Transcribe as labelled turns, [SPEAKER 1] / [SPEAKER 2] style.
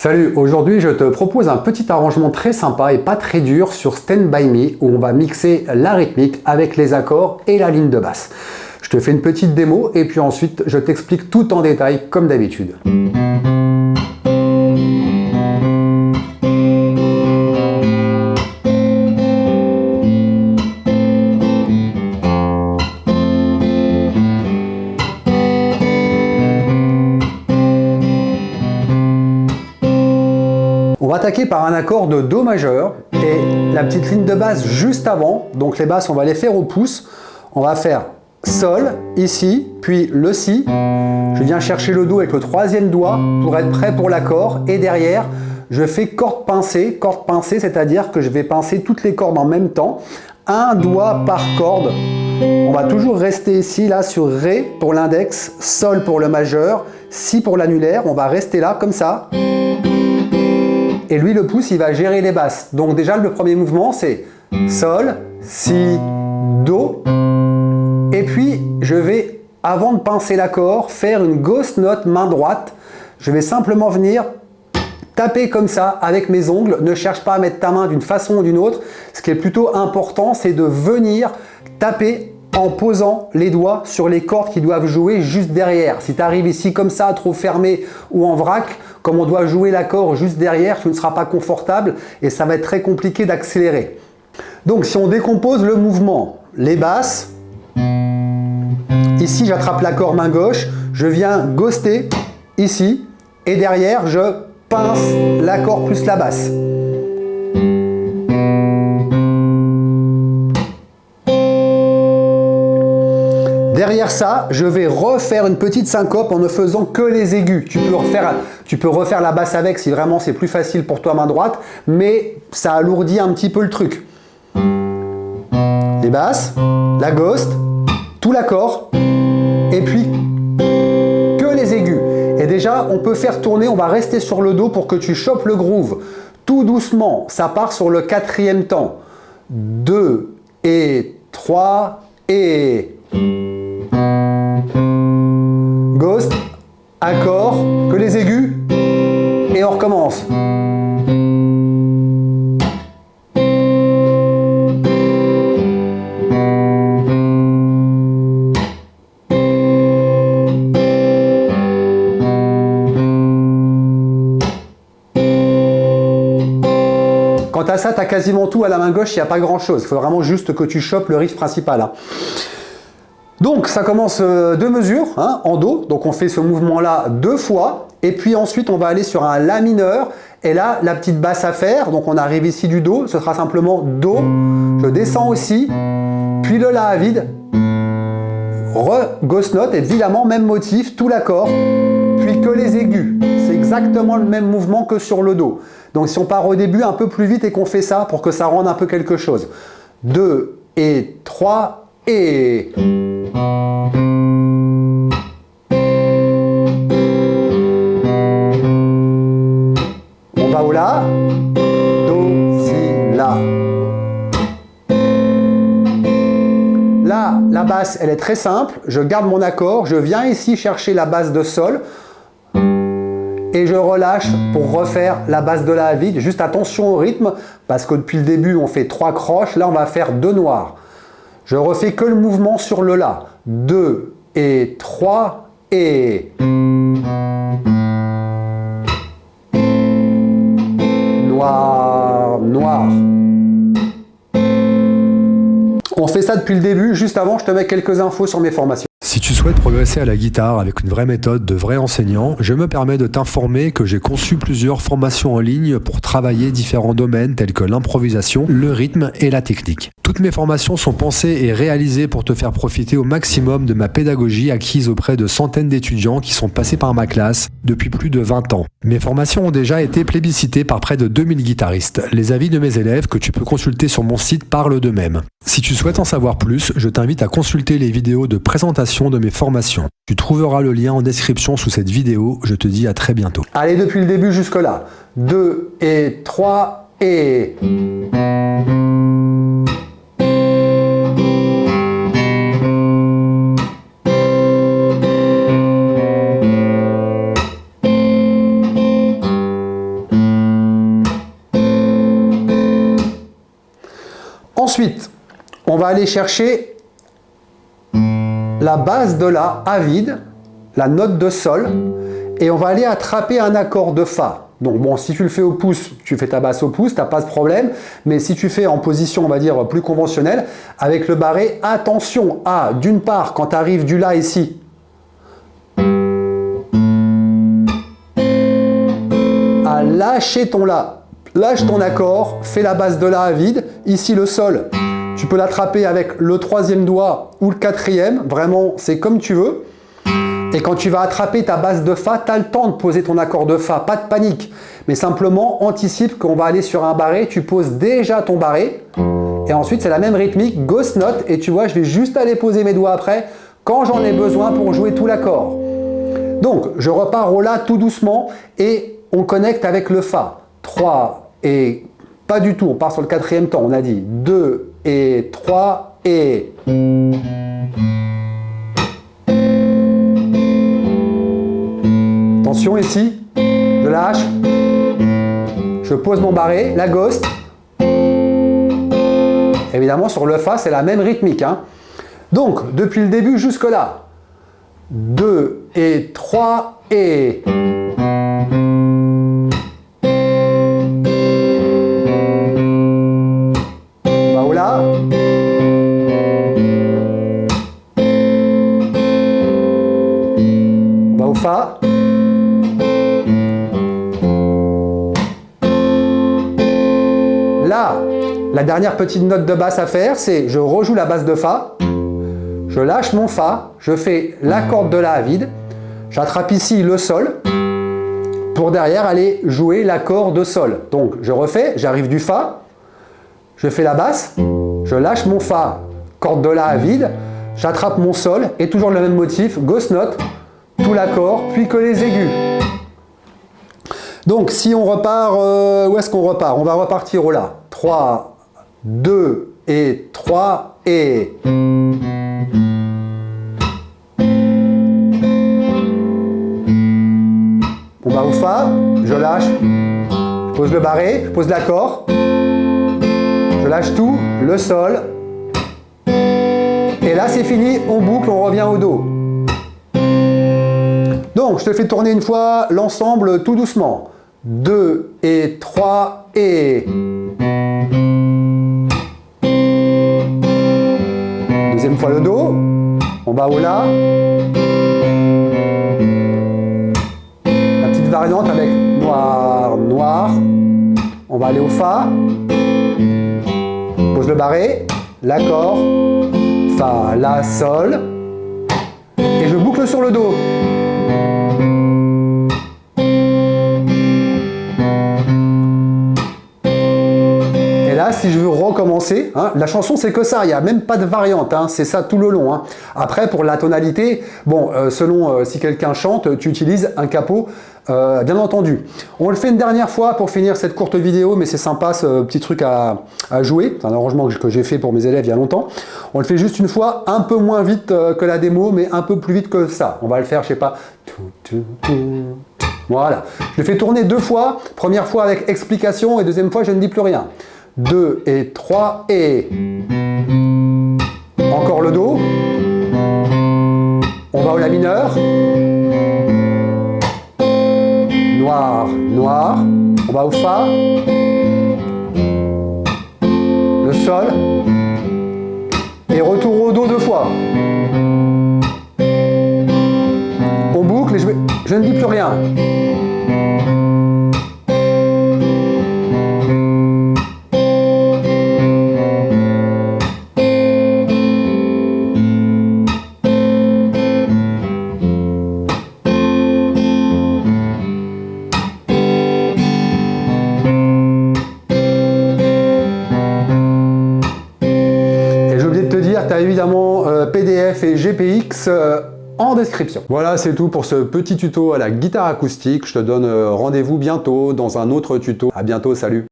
[SPEAKER 1] Salut, aujourd'hui je te propose un petit arrangement très sympa et pas très dur sur Stand By Me où on va mixer la rythmique avec les accords et la ligne de basse. Je te fais une petite démo et puis ensuite je t'explique tout en détail comme d'habitude. On va attaquer par un accord de Do majeur et la petite ligne de basse juste avant. Donc les basses, on va les faire au pouce. On va faire Sol ici, puis le Si. Je viens chercher le Do avec le troisième doigt pour être prêt pour l'accord. Et derrière, je fais corde pincée. Corde pincée, c'est-à-dire que je vais pincer toutes les cordes en même temps. Un doigt par corde. On va toujours rester ici, là, sur Ré pour l'index, Sol pour le majeur, Si pour l'annulaire. On va rester là, comme ça. Et lui, le pouce, il va gérer les basses. Donc déjà, le premier mouvement, c'est Sol, Si, Do. Et puis, je vais, avant de pincer l'accord, faire une ghost note main droite. Je vais simplement venir taper comme ça avec mes ongles. Ne cherche pas à mettre ta main d'une façon ou d'une autre. Ce qui est plutôt important, c'est de venir taper en posant les doigts sur les cordes qui doivent jouer juste derrière. Si tu arrives ici comme ça, trop fermé ou en vrac, comme on doit jouer l'accord juste derrière, tu ne seras pas confortable et ça va être très compliqué d'accélérer. Donc si on décompose le mouvement, les basses, ici j'attrape l'accord main gauche, je viens ghoster ici et derrière je pince l'accord plus la basse. Derrière ça, je vais refaire une petite syncope en ne faisant que les aigus. Tu peux refaire la basse avec si vraiment c'est plus facile pour toi main droite, mais ça alourdit un petit peu le truc. Les basses, la ghost, tout l'accord, et puis que les aigus. Et déjà, on peut faire tourner, on va rester sur le Do pour que tu chopes le groove. Tout doucement, ça part sur le quatrième temps. 2 et 3 et... Ghost, accord, que les aigus, et on recommence. Quant à ça, tu as quasiment tout à la main gauche, il n'y a pas grand chose. Il faut vraiment juste que tu chopes le riff principal. Hein. Donc ça commence deux mesures hein, en Do, donc on fait ce mouvement-là 2 fois, et puis ensuite on va aller sur un La mineur, et là la petite basse à faire, donc on arrive ici du Do, ce sera simplement Do, je descends aussi, puis le La à vide, ghost note, évidemment même motif, tout l'accord, puis que les aigus, c'est exactement le même mouvement que sur le Do. Donc si on part au début un peu plus vite et qu'on fait ça pour que ça rende un peu quelque chose. 2 et 3 et... On va au La, Do, Si, La. Là, la basse, elle est très simple. Je garde mon accord, je viens ici chercher la basse de Sol et je relâche pour refaire la basse de La à vide. Juste attention au rythme parce que depuis le début, on fait 3 croches. Là, on va faire 2 noirs. Je refais que le mouvement sur le La. 2 et 3 et... Noir, noir. On fait ça depuis le début. Juste avant, je te mets quelques infos sur mes formations.
[SPEAKER 2] Si tu souhaites progresser à la guitare avec une vraie méthode de vrai enseignant, je me permets de t'informer que j'ai conçu plusieurs formations en ligne pour travailler différents domaines tels que l'improvisation, le rythme et la technique. Toutes mes formations sont pensées et réalisées pour te faire profiter au maximum de ma pédagogie acquise auprès de centaines d'étudiants qui sont passés par ma classe depuis plus de 20 ans. Mes formations ont déjà été plébiscitées par près de 2000 guitaristes. Les avis de mes élèves que tu peux consulter sur mon site parlent d'eux-mêmes. Si tu souhaites en savoir plus, je t'invite à consulter les vidéos de présentation de mes formations. Tu trouveras le lien en description sous cette vidéo. Je te dis à très bientôt.
[SPEAKER 1] Allez, depuis le début jusque là. 2 et 3 et... Ensuite, on va aller chercher la base de la A vide, la note de sol, et on va aller attraper un accord de Fa. Donc bon, si tu le fais au pouce, tu fais ta basse au pouce, tu n'as pas ce problème. Mais si tu fais en position, on va dire, plus conventionnelle, avec le barré, attention à, d'une part, quand tu arrives du La ici, à lâcher ton La. Lâche ton accord, fais la basse de La à vide. Ici, le Sol, tu peux l'attraper avec le 3e doigt ou le 4e. Vraiment, c'est comme tu veux. Et quand tu vas attraper ta basse de Fa, tu as le temps de poser ton accord de Fa, pas de panique. Mais simplement, anticipe qu'on va aller sur un barré, tu poses déjà ton barré. Et ensuite, c'est la même rythmique, ghost note. Et tu vois, je vais juste aller poser mes doigts après, quand j'en ai besoin pour jouer tout l'accord. Donc, je repars au La tout doucement et on connecte avec le Fa. 3 et... Pas du tout, on part sur le 4e temps, on a dit 2 et 3 et... Attention ici, je lâche, je pose mon barré, la ghost. Évidemment sur le Fa c'est la même rythmique. Hein. Donc depuis le début jusque là, 2 et 3 et... On va au La. On va au Fa. Là, la dernière petite note de basse à faire, c'est je rejoue la basse de Fa, je lâche mon Fa, je fais la corde de La à vide, j'attrape ici le Sol, pour derrière aller jouer l'accord de Sol. Donc je refais, j'arrive du Fa, je fais la basse, je lâche mon Fa, corde de La à vide, j'attrape mon Sol, et toujours le même motif, ghost note, tout l'accord, puis que les aigus. Donc si on repart, où est-ce qu'on repart? On va repartir au La. 3, 2 et 3 et... On va au Fa, je lâche, je pose le barré, je pose l'accord, je lâche tout, le Sol, et là c'est fini, on boucle, on revient au Do. Donc je te fais tourner une fois l'ensemble tout doucement. 2 et 3 et... Deuxième fois le Do, on va au La. La petite variante avec noir, noir. On va aller au Fa. Pose le barré, l'accord, Fa, La, Sol. Et je boucle sur le Do. Si je veux recommencer, hein, la chanson c'est que ça, il n'y a même pas de variante, hein, c'est ça tout le long. Hein. Après pour la tonalité, bon, selon si quelqu'un chante, tu utilises un capot, bien entendu. On le fait une dernière fois pour finir cette courte vidéo, mais c'est sympa ce petit truc à jouer, c'est un arrangement que j'ai fait pour mes élèves il y a longtemps. On le fait juste une fois, un peu moins vite que la démo, mais un peu plus vite que ça. On va le faire, je sais pas... Voilà, je le fais tourner 2 fois, première fois avec explication et deuxième fois je ne dis plus rien. 2 et 3 et... Encore le Do. On va au La mineur. Noir, noir. On va au Fa. Le Sol. Et retour au Do 2 fois. On boucle et je ne dis plus rien. Tu as évidemment PDF et GPX en description. Voilà, c'est tout pour ce petit tuto à la guitare acoustique. Je te donne rendez-vous bientôt dans un autre tuto. À bientôt, salut!